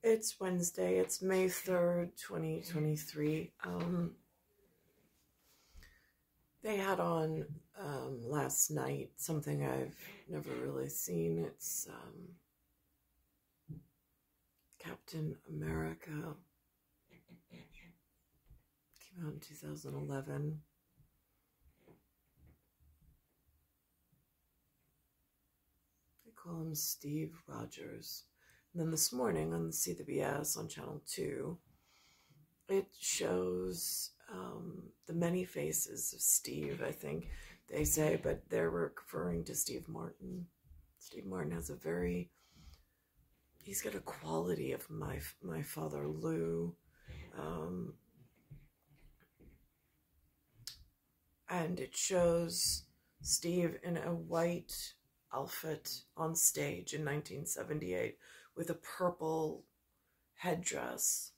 It's Wednesday. It's May 3rd, 2023. They had on last night something I've never really seen. It's Captain America. Came out in 2011. They call him Steve Rogers. And then this morning on the CBS on Channel 2, it shows the many faces of Steve, I think they say, but they're referring to Steve Martin. Steve Martin has he's got a quality of my father Lou. And it shows Steve in a white outfit on stage in 1978 with a purple headdress.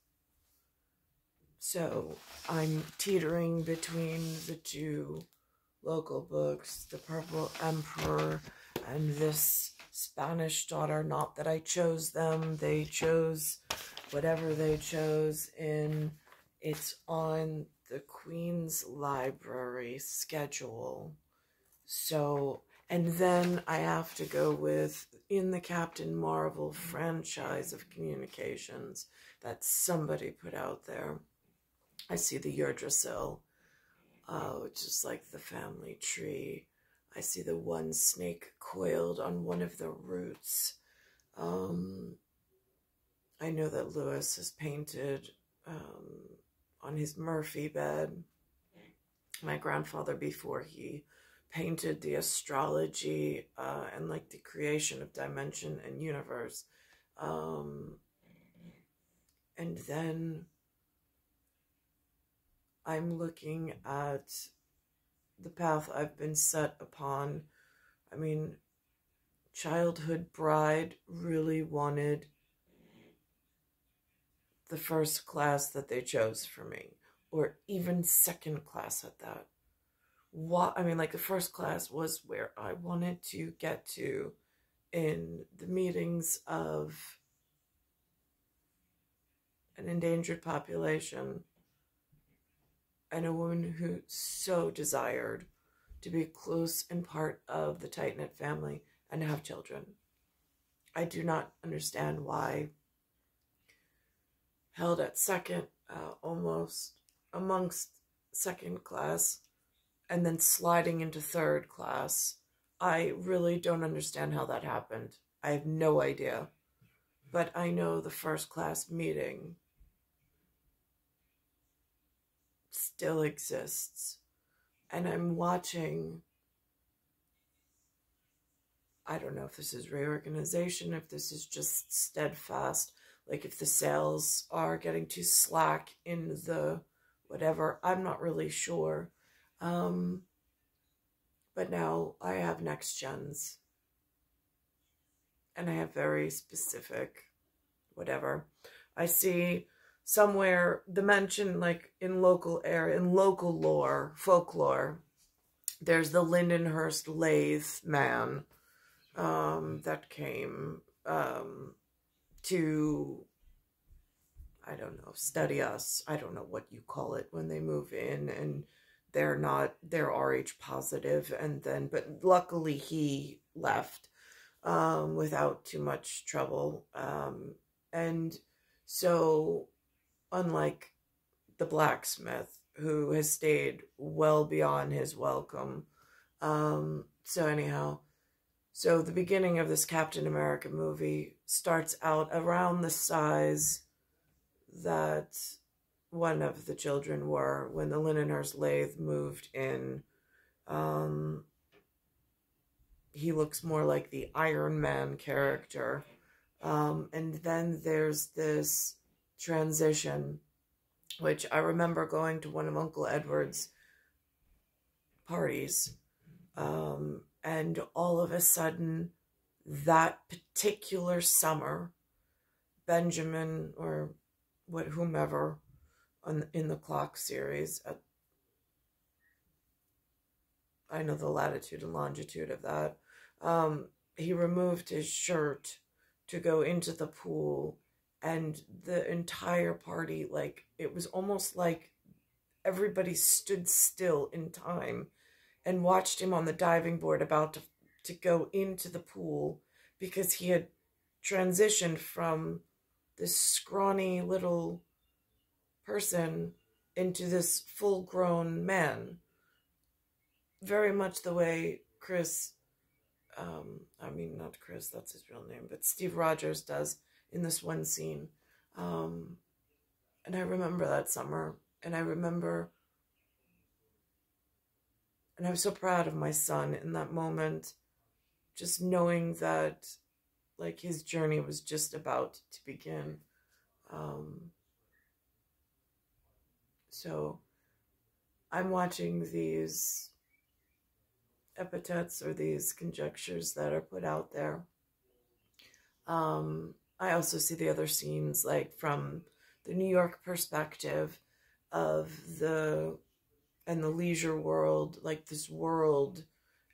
So I'm teetering between the two local books, The Purple Emperor and this Spanish Daughter. Not that I chose them. They chose whatever they chose it's on the Queen's Library schedule. So, and then I have to go with, in the Captain Marvel franchise of communications that somebody put out there, I see the Yggdrasil, which is like the family tree. I see the one snake coiled on one of the roots. I know that Lewis has painted on his Murphy bed. My grandfather, before he painted the astrology and like the creation of dimension and universe. And then I'm looking at the path I've been set upon. I mean, Childhood Bride really wanted the first class that they chose for me, or even second class at that. I mean, like the first class was where I wanted to get to in the meetings of an endangered population and a woman who so desired to be close and part of the tight-knit family and have children. I do not understand why held at second, almost amongst second class, and then sliding into third class. I really don't understand how that happened. I have no idea. But I know the first class meeting still exists. And I'm watching, I don't know if this is reorganization, if this is just steadfast, like if the sales are getting too slack in the whatever, I'm not really sure. But now I have next gens. And I have very specific whatever. I see somewhere the mention, like in local area, in local lore, folklore, there's the Lindenhurst lathe man that came to, I don't know, study us. I don't know what you call it when they move in and they're RH positive, and then, but luckily he left without too much trouble. And so, unlike the blacksmith, who has stayed well beyond his welcome. So anyhow, so the beginning of this Captain America movie starts out around the size that one of the children were when the Lindenhurst lathe moved in. He looks more like the Iron Man character. And then there's this transition, which I remember going to one of Uncle Edward's parties. And all of a sudden, that particular summer, Benjamin or whomever in the clock series, I know the latitude and longitude of that, he removed his shirt to go into the pool and the entire party, like, it was almost like everybody stood still in time and watched him on the diving board about to go into the pool, because he had transitioned from this scrawny little person into this full-grown man. Very much the way Chris, I mean, not Chris, that's his real name, but Steve Rogers does in this one scene. And I remember that summer, and I was so proud of my son in that moment, just knowing that, like, his journey was just about to begin. So I'm watching these epithets or these conjectures that are put out there. I also see the other scenes, like from the New York perspective of the leisure world, like this world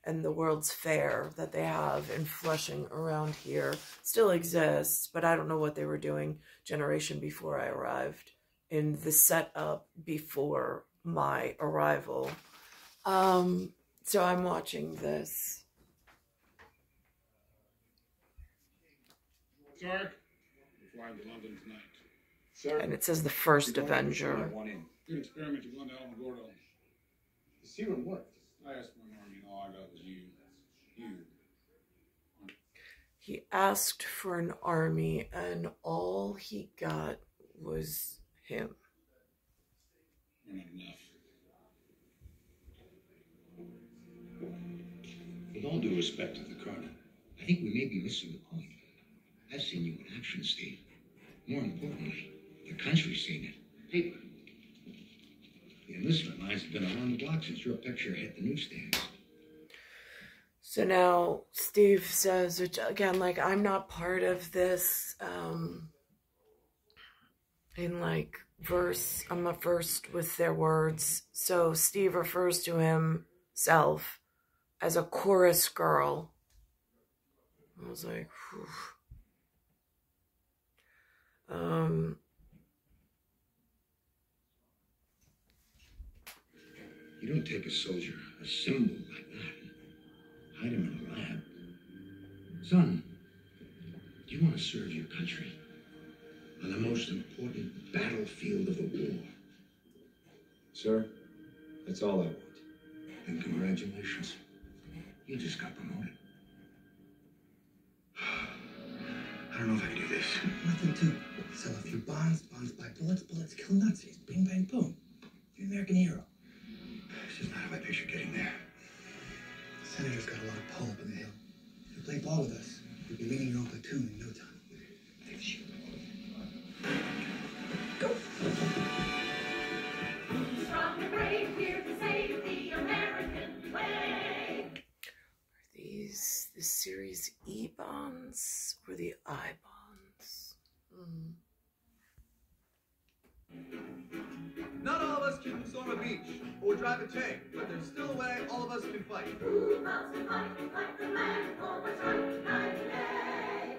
and the World's Fair that they have in Flushing around here still exists, but I don't know what they were doing generation before I arrived in the setup before my arrival. So I'm watching this. Sark, we're flying to London tonight. Sir, and it says the first Avenger. Good experiment you've gone to Alamogordo. The serum worked. I asked for an army and all I got was you. He asked for an army and all he got was him. You're not enough. With all due respect to the Colonel, I think we may be missing the point. I've seen you in action, Steve. More importantly, the country's seen it. Paper. The enlistment lines have been around the block since your picture hit the newsstands. So now Steve says, which again, like, I'm not part of this, in like verse, I'm not versed with their words. So Steve refers to himself as a chorus girl. I was like, whew. You don't take a soldier, a symbol like that, hide him in a lab. Son, do you want to serve your country on the most important battlefield of the war? Sir, that's all I want. Then congratulations. You just got promoted. I don't know if I can do this. Nothing to. Sell a few bonds, bonds buy bullets, bullets kill Nazis. Bing, bang, boom. You're an American hero. It's just not how I picture getting there. The Senator's got a lot of pull up in the hill. If you play ball with us, you'll be leading your own platoon in no time. Thanks, you. Go! Strong and brave, here to save the American way. Are these the Series E bonds or the I bonds? Not all of us can storm a beach or drive a tank, but there's still a way all of us can fight. Who loves to fight the man for what's right night and day?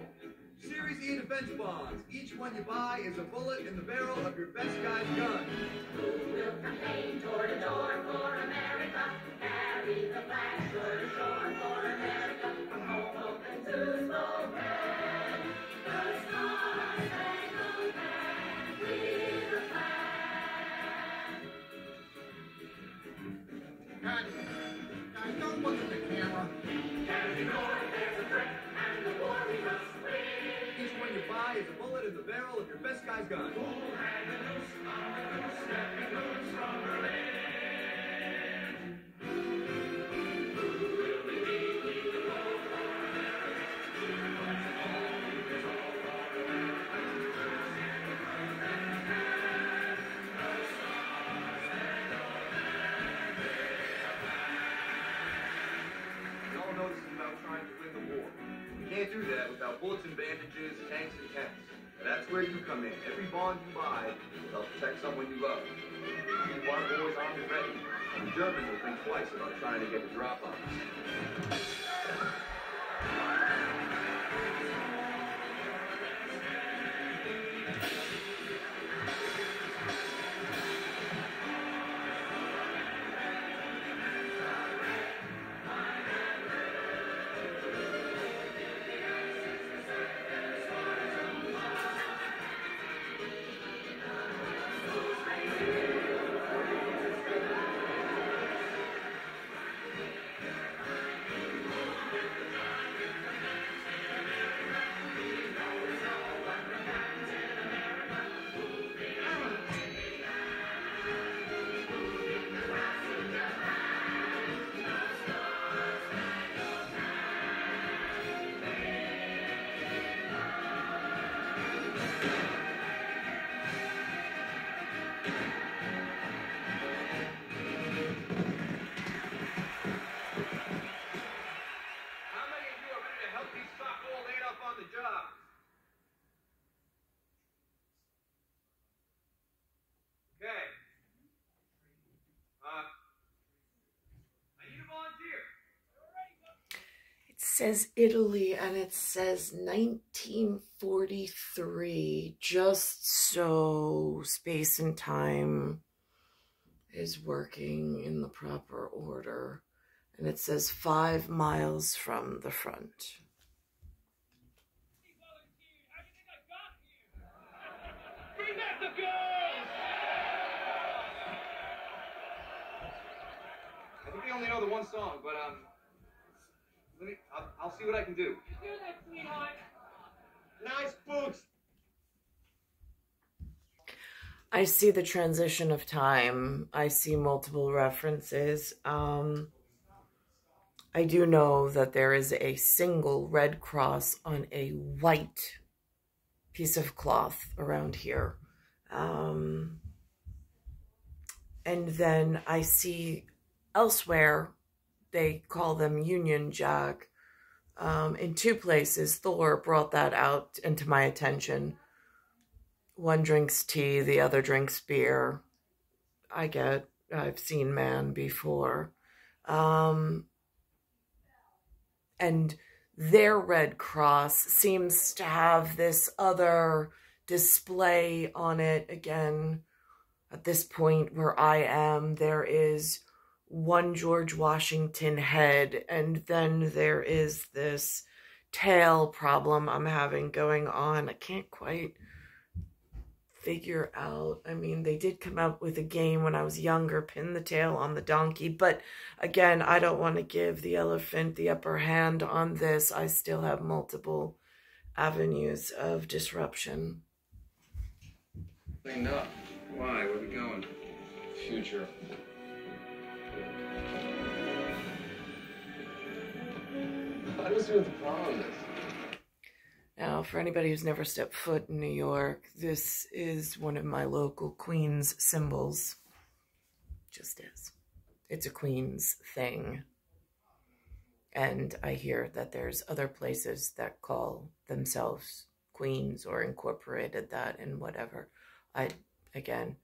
Series E defense bonds. Each one you buy is a bullet in the barrel of your best guy's gun. Who will campaign door to door for America? Carry the flag shore to shore for America. From Hoboken to Spokane. The Star-Spangled Banner with the flag. Guys, don't look at the camera. Carry north, there's a threat, and the war we must win. Each one you buy is a bullet in the barrel of your best guy's gun. We all know this is about trying to win the war. We can't do that without bullets and bandages, tanks and tents. And that's where you come in. Every bond you buy will help protect someone you love. Keep our boys armed and ready. And the Germans will think twice about trying to get the drop on us. How many of you are ready to help these sock old ain't up on the job? Okay. I need a volunteer. It says Italy and it says 1943, just so space and time is working in the proper order. And it says 5 miles from the front. Bring back the girls! I think they only know the one song, but I'll see what I can do. Do that, sweetheart. Nice boots. I see the transition of time. I see multiple references. I do know that there is a single red cross on a white piece of cloth around here. And then I see elsewhere, they call them Union Jack. In 2 places, Thor brought that out into my attention. One drinks tea, the other drinks beer. I've seen man before. And their Red Cross seems to have this other display on it. Again, at this point where I am, there is one George Washington head, and then there is this tail problem I'm having going on. I can't quite figure out. I mean, they did come up with a game when I was younger, pin the tail on the donkey, but again, I don't want to give the elephant the upper hand on this. I still have multiple avenues of disruption. Cleaned up. Why? Where are we going? Future. I don't see what the problem is. Now, for anybody who's never stepped foot in New York, this is one of my local Queens symbols. Just is. It's a Queens thing. And I hear that there's other places that call themselves Queens or incorporated that in whatever. I, again,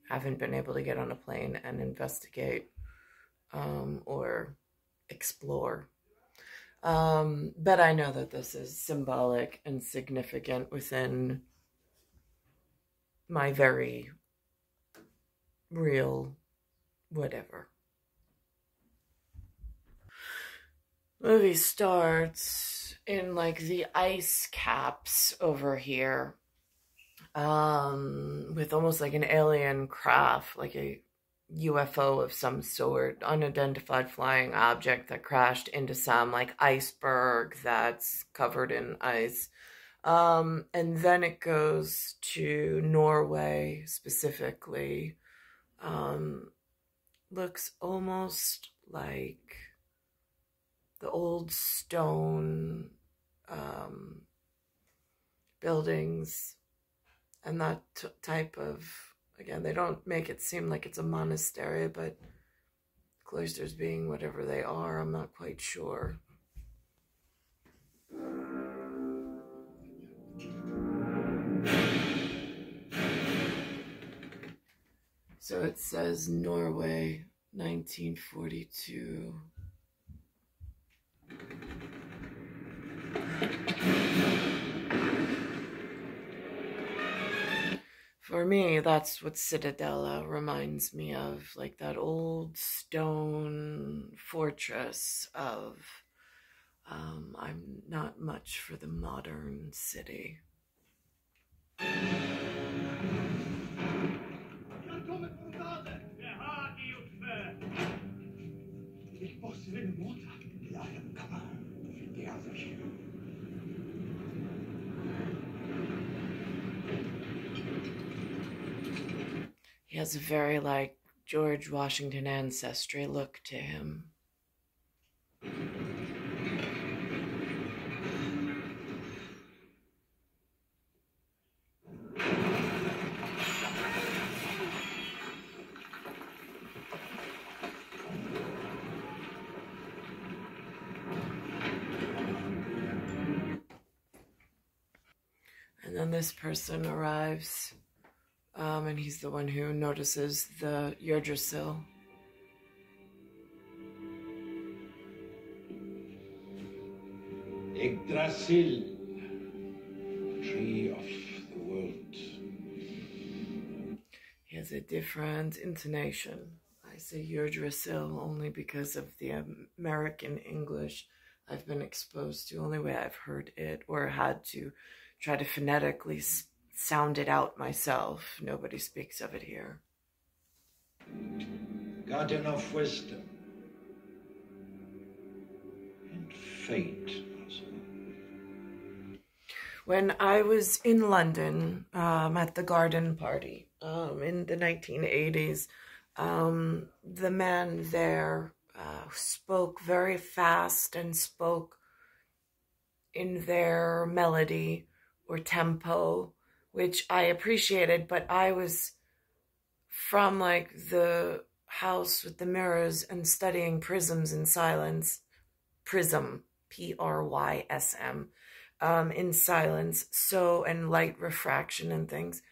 haven't been able to get on a plane and investigate or explore. But I know that this is symbolic and significant within my very real whatever. Movie starts in like the ice caps over here, with almost like an alien craft, like a UFO of some sort, unidentified flying object that crashed into some like iceberg that's covered in ice. And then it goes to Norway specifically. Looks almost like the old stone buildings and that type of, again, they don't make it seem like it's a monastery, but cloisters being whatever they are, I'm not quite sure. So it says Norway, 1942. For me, that's what Cittadella reminds me of, like that old stone fortress of, I'm not much for the modern city. Ich muss in Mutter. Ja, im Kammer. Die haben sich. He has a very, like, George Washington ancestry look to him. And then this person arrives, and he's the one who notices the Yggdrasil. Yggdrasil, tree of the world. He has a different intonation. I say Yggdrasil only because of the American English I've been exposed to, only way I've heard it or had to try to phonetically sound it out myself. Nobody speaks of it here. Garden of wisdom and fate also. When I was in London at the garden party in the 1980s, the man there spoke very fast and spoke in their melody or tempo, which I appreciated, but I was from like the house with the mirrors and studying prisms in silence, prism, P-R-Y-S-M, in silence, so, and light refraction and things.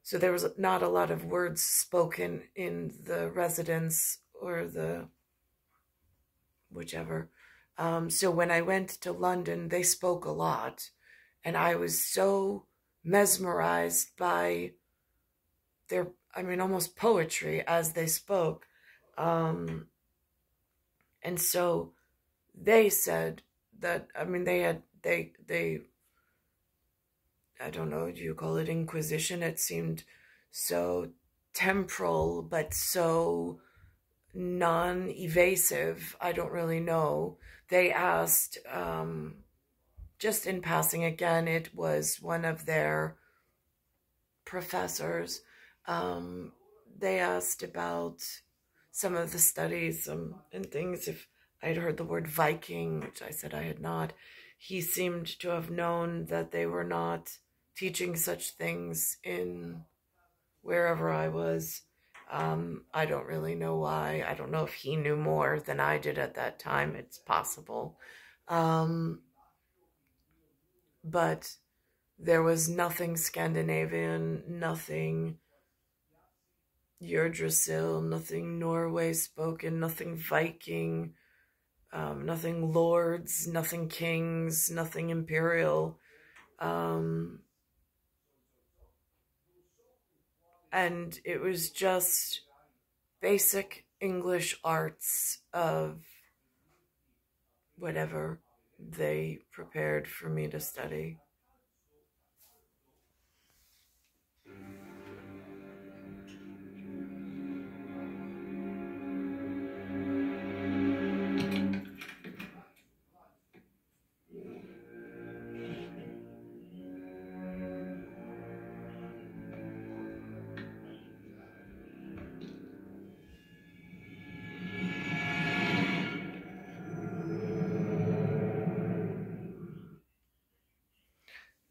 So there was not a lot of words spoken in the residence or the whichever. So when I went to London, they spoke a lot, and I was so mesmerized by their, I mean, almost poetry as they spoke. And so they said that, I mean, they I don't know, do you call it inquisition? It seemed so temporal, but so non-evasive. I don't really know. They asked, just in passing again, it was one of their professors. They asked about some of the studies and things, if I'd heard the word Viking, which I said I had not. He seemed to have known that they were not teaching such things in wherever I was. I don't really know why. I don't know if he knew more than I did at that time. It's possible. But there was nothing Scandinavian, nothing Yggdrasil, nothing Norway spoken, nothing Viking, nothing lords, nothing kings, nothing imperial. And it was just basic English arts of whatever they prepared for me to study.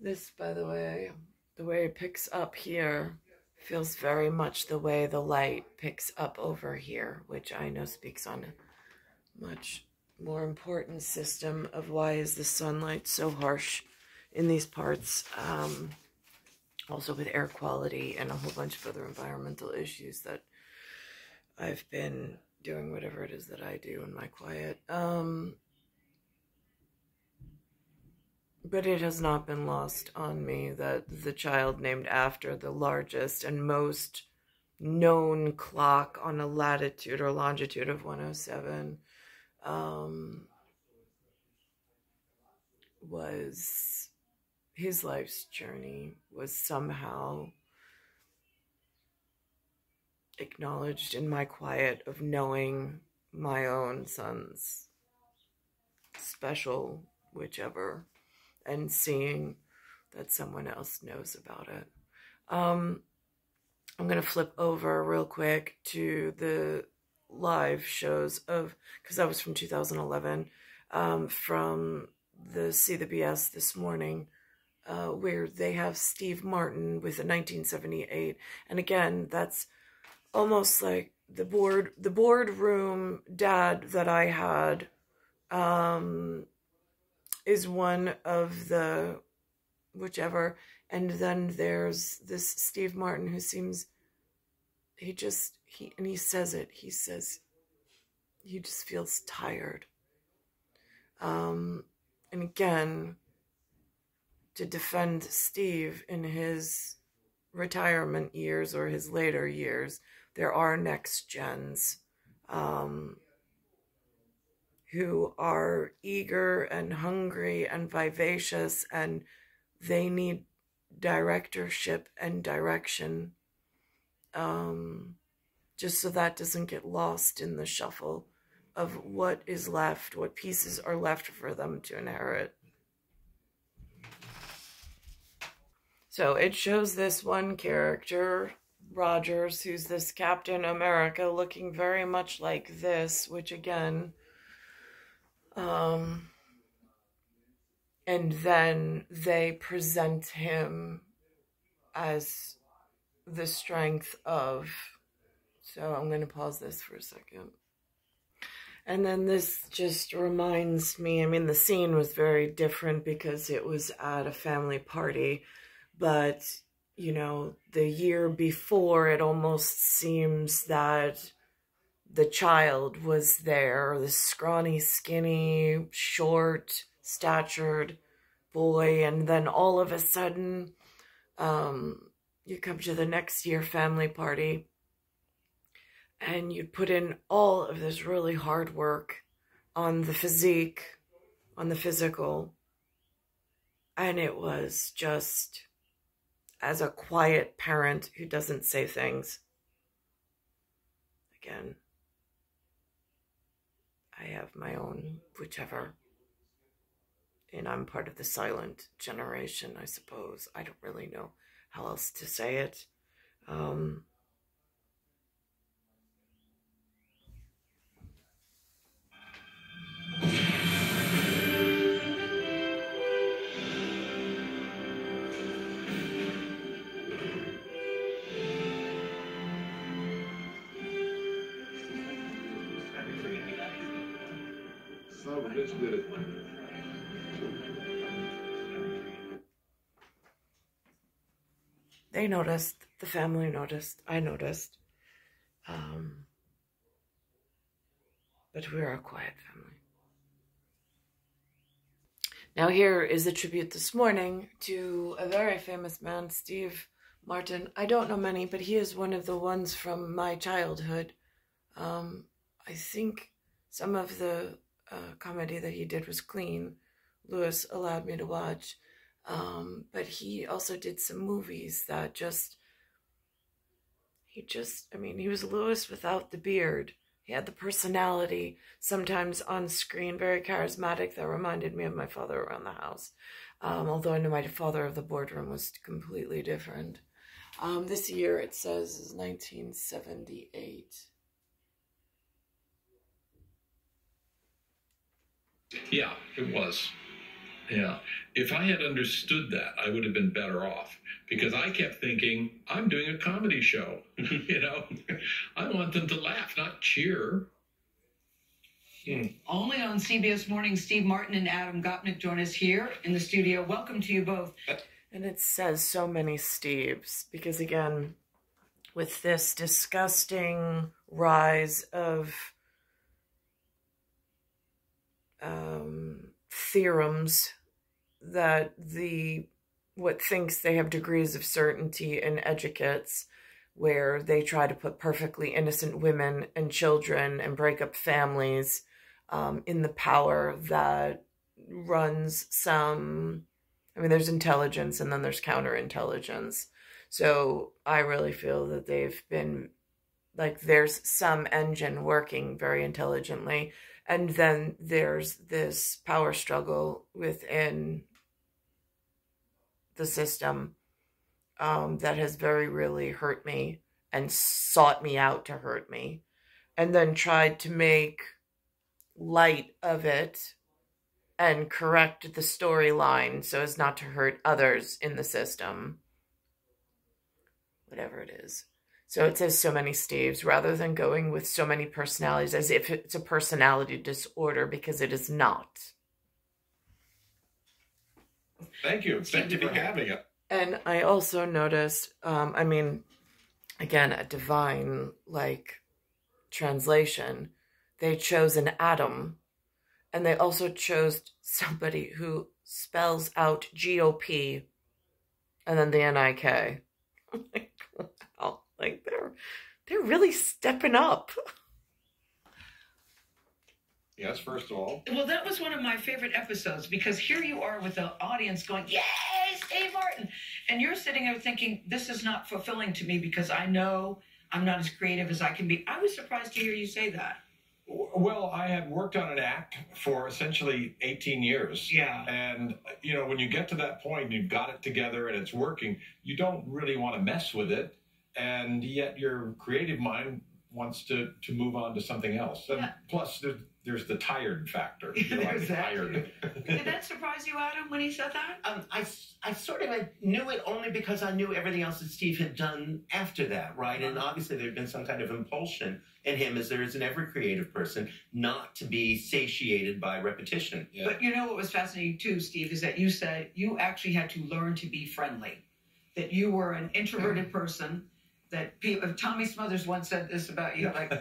This, by the way it picks up here feels very much the way the light picks up over here, which I know speaks on a much more important system of why is the sunlight so harsh in these parts, also with air quality and a whole bunch of other environmental issues that I've been doing whatever it is that I do in my quiet. But it has not been lost on me that the child named after the largest and most known clock on a latitude or longitude of 107 was his life's journey, was somehow acknowledged in my quiet of knowing my own son's special whichever, and seeing that someone else knows about it. I'm going to flip over real quick to the live shows of, because that was from 2011, from the CBS this morning, where they have Steve Martin with a 1978. And again, that's almost like the boardroom dad that I had, is one of the whichever. And then there's this Steve Martin who seems, he says it, he says he just feels tired. And again, to defend Steve in his retirement years or his later years, there are next gens who are eager and hungry and vivacious, and they need directorship and direction, just so that doesn't get lost in the shuffle of what is left, what pieces are left for them to inherit. So it shows this one character, Rogers, who's this Captain America, looking very much like this, which again, and then they present him as the strength of, so I'm going to pause this for a second. And then this just reminds me, I mean, the scene was very different because it was at a family party, but, you know, the year before, it almost seems that the child was there, this scrawny, skinny, short, statured boy, and then all of a sudden, you come to the next year family party, and you put in all of this really hard work on the physique, on the physical, and it was just, as a quiet parent who doesn't say things, again, I have my own whichever, and I'm part of the silent generation, I suppose. I don't really know how else to say it. Son of a bitch did it. They noticed, the family noticed, I noticed. But we're a quiet family. Now here is a tribute this morning to a very famous man, Steve Martin. I don't know many, but he is one of the ones from my childhood. I think some of the comedy that he did was clean. Lewis allowed me to watch. But he also did some movies that he was Lewis without the beard. He had the personality, sometimes on screen, very charismatic, that reminded me of my father around the house. Although I know my father of the boardroom was completely different. This year, it says, is 1978. Yeah, it was. Yeah. If I had understood that, I would have been better off, because I kept thinking, I'm doing a comedy show. You know, I want them to laugh, not cheer. Only on CBS Morning, Steve Martin and Adam Gopnik join us here in the studio. Welcome to you both. And it says so many Steves, because again, with this disgusting rise of theorems that what thinks they have degrees of certainty in educates, where they try to put perfectly innocent women and children and break up families in the power that runs some. I mean, there's intelligence and then there's counterintelligence. So I really feel that they've been, like, there's some engine working very intelligently, and then there's this power struggle within the system that has very really hurt me and sought me out to hurt me, and then tried to make light of it and correct the storyline so as not to hurt others in the system. Whatever it is. So it says so many Steves, rather than going with so many personalities as if it's a personality disorder, because it is not. Thank you. Thank you for having it. And I also noticed, I mean, again, a divine, like, translation. They chose an Adam, and they also chose somebody who spells out GOP and then the NIK. Like, wow, like they're really stepping up. Yes, first of all. Well, that was one of my favorite episodes, because here you are with the audience going, yay, Steve Martin. And you're sitting there thinking, this is not fulfilling to me because I know I'm not as creative as I can be. I was surprised to hear you say that. Well, I had worked on an act for essentially 18 years. Yeah. And, you know, when you get to that point and you've got it together and it's working, you don't really want to mess with it. And yet your creative mind wants to move on to something else. And Yeah. plus, there's the tired factor. You know, I'm tired. Did that surprise you, Adam, when he said that? I sort of knew it only because I knew everything else that Steve had done after that, right? And obviously there had been some kind of impulsion in him, as there is in every creative person, not to be satiated by repetition. Yeah. But you know what was fascinating too, Steve, is that you said you actually had to learn to be friendly, that you were an introverted person, that people, Tommy Smothers once said this about you, like,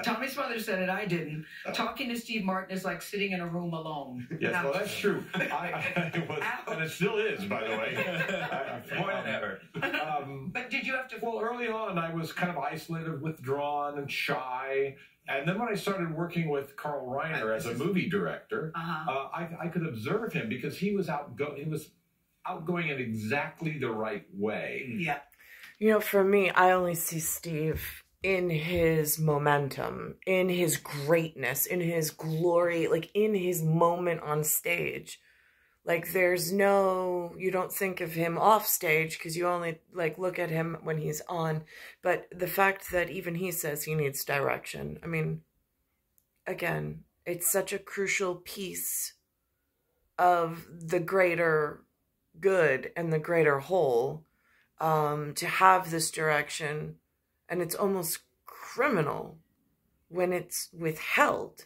Tommy Smothers said it, I didn't. Talking to Steve Martin is like sitting in a room alone. Yes, Now, well, that's true. I was, and it still is, by the way. More than ever. but did you have to... Well, early on, I was kind of isolated, withdrawn, and shy. And then when I started working with Carl Reiner as a movie director, I could observe him because he was outgoing in exactly the right way. Yeah. You know, for me, I only see Steve in his momentum, in his greatness, in his glory, like in his moment on stage. Like, there's no, you don't think of him off stage because you only, like, look at him when he's on. But the fact that even he says he needs direction, I mean, again, it's such a crucial piece of the greater good and the greater whole, to have this direction. And it's almost criminal when it's withheld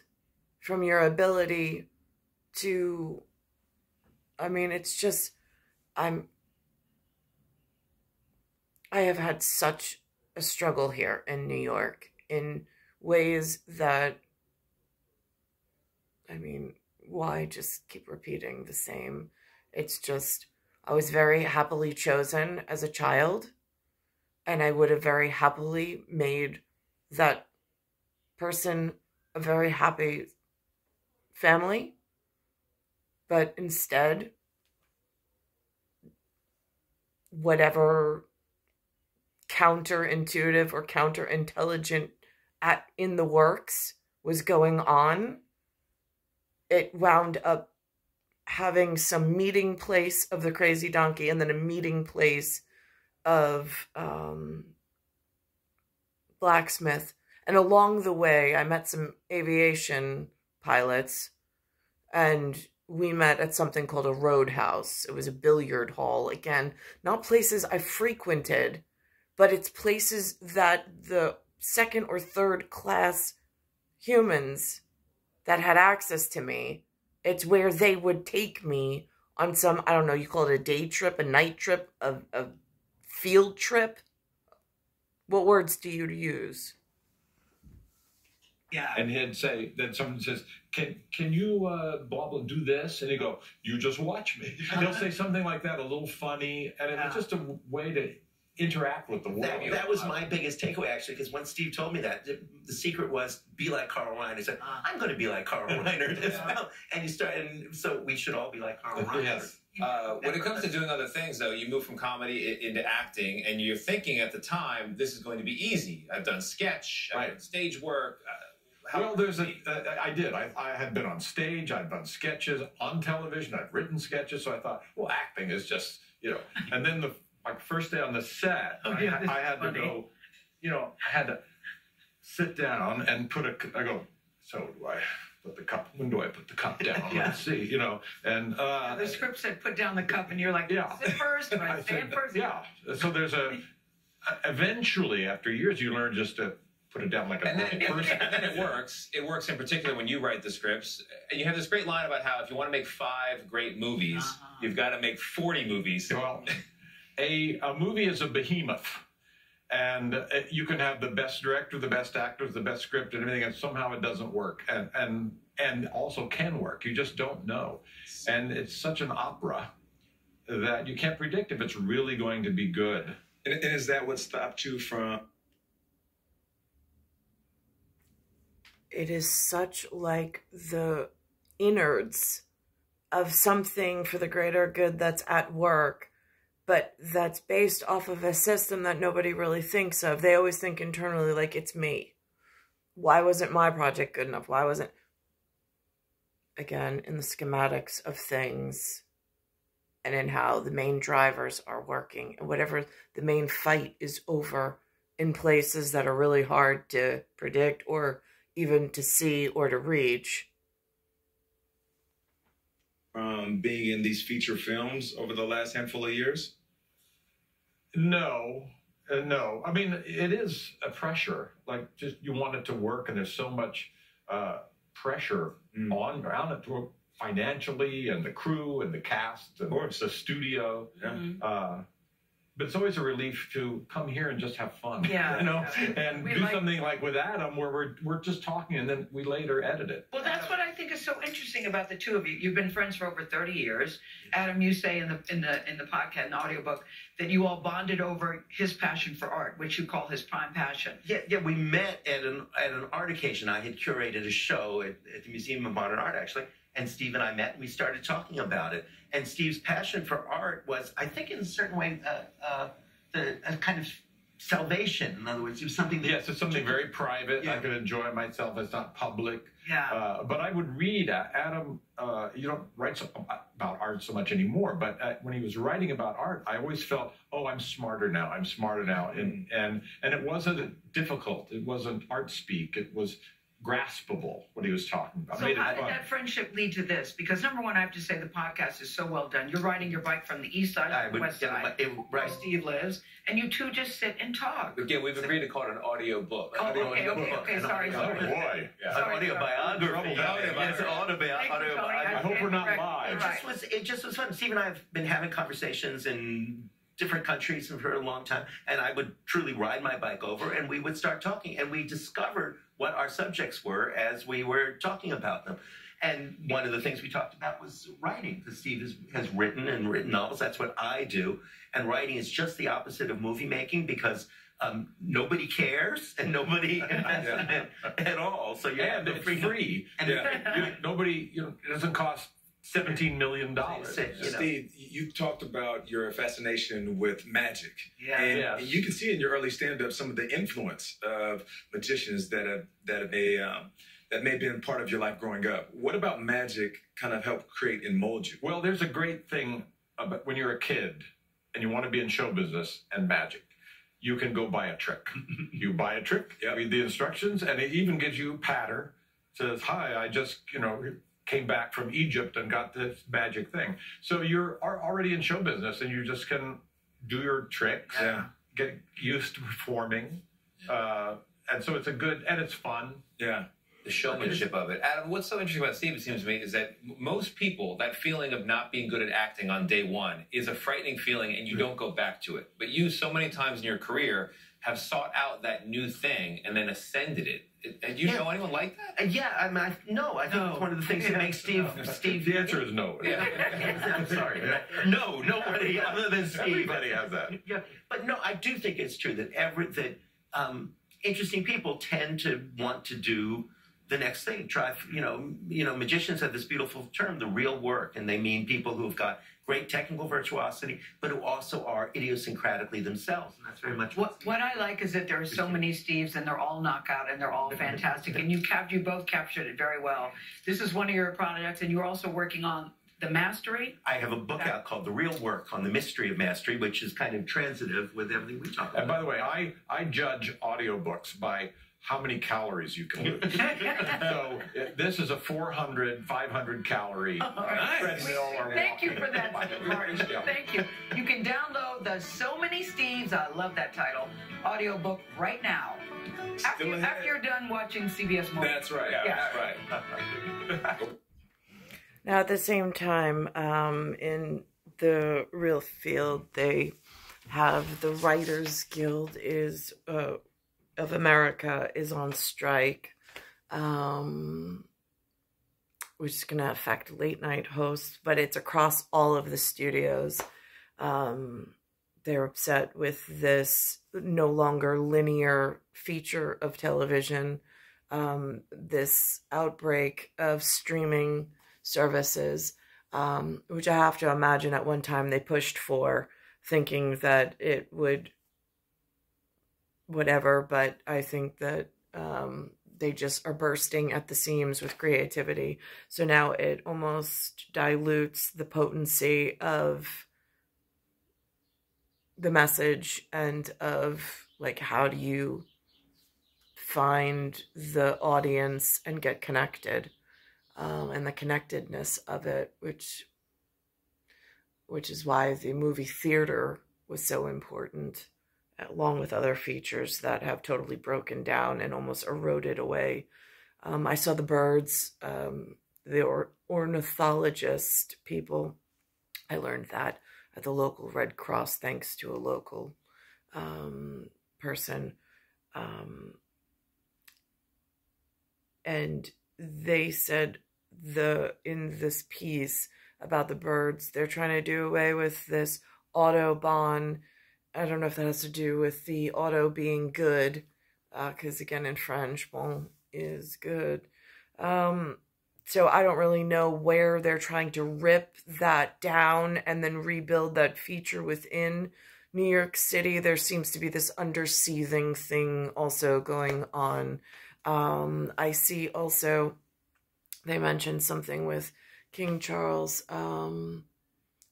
from your ability to, I mean, it's just, I have had such a struggle here in New York in ways that, I mean, why just keep repeating the same? It's just, I was very happily chosen as a child, and I would have very happily made that person a very happy family. But instead, whatever counterintuitive or counterintelligent in the works was going on, it wound up having some meeting place of the crazy donkey and then a meeting place of blacksmith. And along the way, I met some aviation pilots, and we met at something called a roadhouse. It was a billiard hall. Again, not places I frequented, but it's places that the second or third class humans that had access to me, it's where they would take me on some, I don't know, you call it a day trip, a night trip, a field trip. What words do you use? Yeah. And he'd say, then someone says, can you blah, blah, do this? And he'd go, you just watch me. He'll say something like that, a little funny. And it was just a way to interact with the world. That was my biggest takeaway, actually, because when Steve told me that, the secret was be like Carl Reiner. He said, I'm going to be like Carl Reiner as well. And you start, and so we should all be like Carl Reiner. Yes. When it comes to doing other things, though, you move from comedy into acting, and you're thinking at the time, this is going to be easy. I've done sketch, I've done stage work. Well, I did. I had been on stage, I'd done sketches on television, I'd written sketches, so I thought, well, acting is just, and then the first day on the set, I had to go, I had to sit down and I go, so do I put the cup, when do I put the cup down? Let's see, and... the script said put down the cup, and you're like, sit first, do I stand first? Yeah, so there's eventually, after years, you learn just to put it down like a person. And then it works. It works in particular when you write the scripts. And you have this great line about how if you want to make 5 great movies, you've got to make 40 movies. Well, a movie is a behemoth. And you can have the best director, the best actors, the best script and everything, and somehow it doesn't work. And also can work. You just don't know. And it's such an opera that you can't predict if it's really going to be good. And is that what stopped you from... It is such like the innards of something for the greater good that's at work, but that's based off of a system that nobody really thinks of. They always think internally like, it's me. Why wasn't my project good enough? Why wasn't... Again, in the schematics of things and in how the main drivers are working and whatever the main fight is over in places that are really hard to predict or even to see or to reach. Being in these feature films over the last handful of years? No. I mean, it is a pressure. Like, just you want it to work, and there's so much pressure around it financially, and the crew, and the cast, and the studio. But it's always a relief to come here and just have fun, and do something like with Adam, where we're just talking, and then we later edit it. Well, that's what I think is so interesting about the two of you. You've been friends for over 30 years. Adam, you say in the podcast, and audiobook, that you all bonded over his passion for art, which you call his prime passion. Yeah. We met at an art occasion. I had curated a show at the Museum of Modern Art, actually. And Steve and I met, and we started talking about it. And Steve's passion for art was, I think, in a certain way, a kind of salvation. In other words, it was something that... Yes, it's something very private. I could enjoy myself. It's not public. Yeah. But I would read Adam. You don't write about art so much anymore. But when he was writing about art, I always felt, oh, I'm smarter now. And it wasn't difficult. It wasn't art speak. It was graspable what he was talking about. So how did that friendship lead to this? Because number one, I have to say the podcast is so well done. You're riding your bike from the east side to the west side, where Steve lives, and you two just sit and talk. Again, we've agreed to call it an audio book. Oh, okay, sorry. Oh, boy. An audio biography. I hope we're not live. It just was fun. Steve and I have been having conversations in different countries for a long time, and I would truly ride my bike over, and we would start talking, and we discovered what our subjects were as we were talking about them. And one of the things we talked about was writing, because Steve has written novels. That's what I do. And writing is just the opposite of movie making, because nobody cares and nobody invests in it at all. So it's free. And nobody, it doesn't cost $17 million. Steve, you talked about your fascination with magic. And you can see in your early stand-up some of the influence of magicians that may have been part of your life growing up. What about magic kind of helped create and mold you? Well, there's a great thing about when you're a kid and you want to be in show business and magic. You can go buy a trick. You buy a trick, read the instructions, and it even gives you a pattern. Says, hi, I just, came back from Egypt and got this magic thing. So you're already in show business, and you just can do your tricks, get used to performing. And so it's and it's fun. Yeah. the showmanship of it. Adam, what's so interesting about Steve, it seems to me, is that most people, that feeling of not being good at acting on day one is a frightening feeling, and you don't go back to it. But you, so many times in your career, have sought out that new thing and then ascended it. Do you know anyone like that? Yeah, I mean, I think it's one of the things that makes Steve. The answer is no. I'm sorry. No, nobody other than Steve. Everybody has that. Yeah, but no, I do think it's true that interesting people tend to want to do the next thing. Try, magicians have this beautiful term, the real work, and they mean people who have got great technical virtuosity, but who also are idiosyncratically themselves. And that's very much what I like is that there are so many Steves, and they're all knockout, and they're all fantastic. And you both captured it very well. This is one of your projects, and you're also working on the mastery. I have a book out called The Real Work on the Mystery of Mastery, which is kind of transitive with everything we talk about. And by the way, I judge audiobooks by how many calories you can lose. So this is a 400, 500 calorie treadmill or Thank you for that, Marty. Thank you. You can download the So Many Steves, I love that title, audiobook right now. After you're done watching CBS Morning. That's right. Yeah. That's right. Now, at the same time, in the real field, they have the Writers Guild of America is on strike, which is going to affect late night hosts, but it's across all of the studios. They're upset with this no longer linear feature of television, this outbreak of streaming services, which I have to imagine at one time they pushed for, thinking that it would whatever, but I think that they just are bursting at the seams with creativity. So now it almost dilutes the potency of the message and of, like, how do you find the audience and get connected, and the connectedness of it, which is why the movie theater was so important, along with other features that have totally broken down and almost eroded away. I saw the birds, the ornithologist people. I learned that at the local Red Cross, thanks to a local person. And they said in this piece about the birds, they're trying to do away with this Autobahn. I don't know if that has to do with the auto being good, because again, in French, bon is good. So I don't really know where they're trying to rip that down and then rebuild that feature within New York City. There seems to be this underseething thing also going on. I see also they mentioned something with King Charles and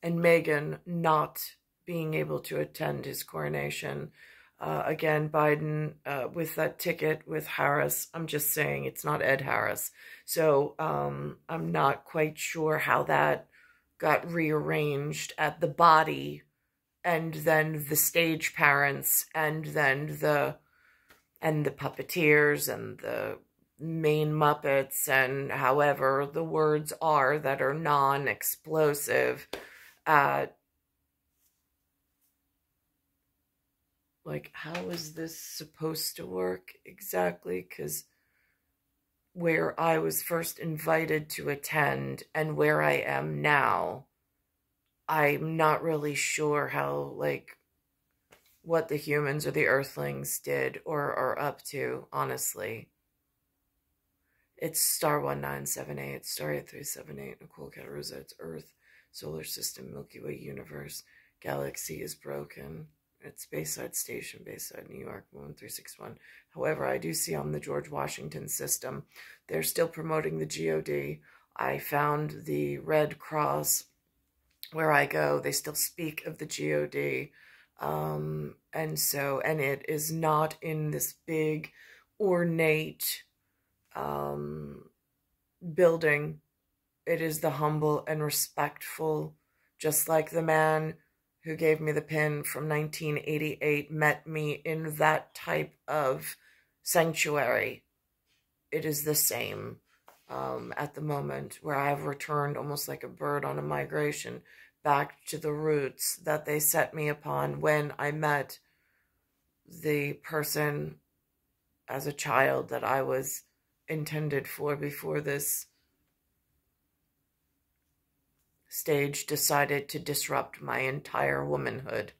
Meghan not being able to attend his coronation. Again, Biden with that ticket with Harris, I'm just saying it's not Ed Harris. So I'm not quite sure how that got rearranged at the body, and then the stage parents, and then the puppeteers and the main Muppets, and however the words are that are non-explosive at, like, how is this supposed to work exactly? Because where I was first invited to attend and where I am now, I'm not really sure how, like, what the humans or the earthlings did or are up to, honestly. It's star 1978, it's star 8378, Nicole, Cattaruzza, it's Earth, Solar System, Milky Way Universe, Galaxy is broken. It's Bayside Station, Bayside, New York, 1361. However, I do see on the George Washington system, they're still promoting the GOD. I found the Red Cross where I go, they still speak of the GOD. And it is not in this big, ornate building. It is the humble and respectful, just like the man who gave me the pin from 1988 met me in that type of sanctuary. it is the same at the moment, where I have returned almost like a bird on a migration back to the roots that they set me upon when I met the person as a child that I was intended for before this stage decided to disrupt my entire womanhood.